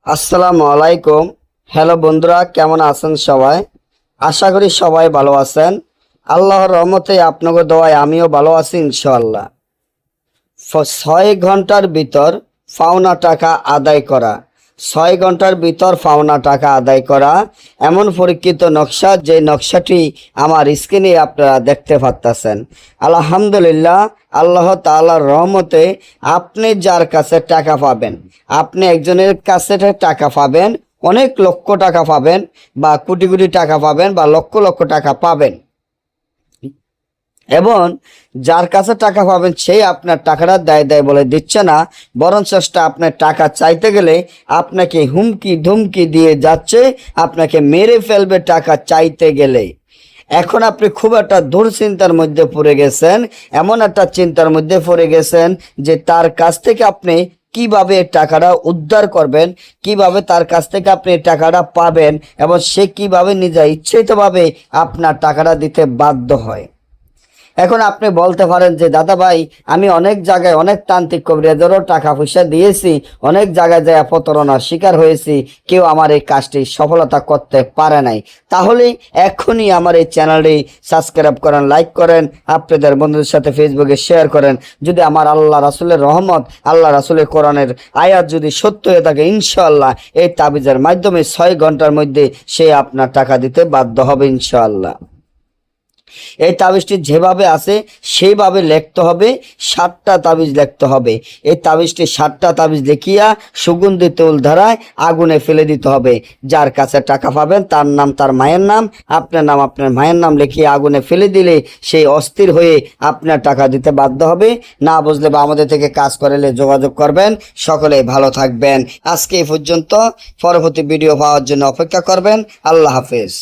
আসসালামু আলাইকুম। হ্যালো বন্ধুরা, কেমন আছেন সবাই? আশা করি সবাই ভালো আছেন। আল্লাহর রহমতে আপনাদের দোয়ায় আমিও ভালো আছি ইনশাআল্লাহ। 6 ঘন্টার ভিতর পাওনা টাকা আদায় করা, 6 ঘন্টার ভিতর পাওনা টাকা আদায় করা এমন পরীক্ষিত নকশা, যে নকশাটি আমার স্ক্রিনে আপনারা দেখতে পাচ্ছেন। আলহামদুলিল্লাহ, আল্লাহ তাআলার রহমতে আপনি যার কাছে টাকা পাবেন, আপনি একজনের কাছে টাকা পাবেন, অনেক লক্ষ টাকা পাবেন বা কোটি কোটি টাকা পাবেন বা লক্ষ লক্ষ টাকা পাবেন, এবং যার কাছে টাকা পাবেন সেই আপনার টাকাটা দেয় দেয় বলে দিচ্ছে না, বরং চেষ্টা আপনার টাকা চাইতে গেলে আপনাকে হুমকি ধুমকি দিয়ে যাচ্ছে, আপনাকে মেরে ফেলবে টাকা চাইতে গেলে। এখন আপনি খুব একটা দুশ্চিন্তার মধ্যে পড়ে গেছেন, এমন একটা চিন্তার মধ্যে পড়ে গেছেন যে তার কাছ থেকে আপনি কিভাবে টাকাটা উদ্ধার করবেন, কিভাবে তার কাছ থেকে আপনি টাকাটা পাবেন, এবং সে কিভাবে নিজে ইচ্ছাকৃতভাবে আপনার টাকাটা দিতে বাধ্য হয়। এখন আপনি বলতে পারেন যে দাদা ভাই, আমি অনেক জায়গায় অনেক তান্ত্রিক কবিরাজেরও টাকা পয়সা দিয়েছি, অনেক জায়গায় যায় প্রতারণার শিকার হয়েছি, কেউ আমার এই কাজটি সফলতা করতে পারে নাই। তাহলে এখনই আমার এই চ্যানেলটি সাবস্ক্রাইব করেন, লাইক করেন, আপনাদের বন্ধুদের সাথে ফেসবুকে শেয়ার করেন। যদি আমার আল্লাহ রাসূলের রহমত, আল্লাহ রাসূলের কোরআনের আয়াত যদি সত্য হয়ে থাকে, ইনশাআল্লাহ এই তাবিজের মাধ্যমে 6 ঘন্টার মধ্যে সে আপনার টাকা দিতে বাধ্য হবে ইনশাআল্লাহ। এই তাবিজটি যেভাবে আছে সেইভাবে লিখতে হবে, 7টা তাবিজ লিখতে হবে। এই তাবিজটি 7টা তাবিজ দেখিয়া সুগন্ধি তৈল ধারায় আগুনে ফেলে দিতে হবে। যার কাছে টাকা পাবেন তার নাম, তার মায়ের নাম, আপনার নাম, আপনার মায়ের নাম লিখিয়ে আগুনে ফেলে দিলে সেই অস্থির হয়ে আপনার টাকা দিতে বাধ্য হবে। না বুঝলে বা আমাদের থেকে কাজ করালে যোগাযোগ করবেন। সকলে ভালো থাকবেন। আজকে এই পর্যন্ত, পরবর্তী ভিডিও পাওয়ার জন্য অপেক্ষা করবেন। আল্লাহ হাফেজ।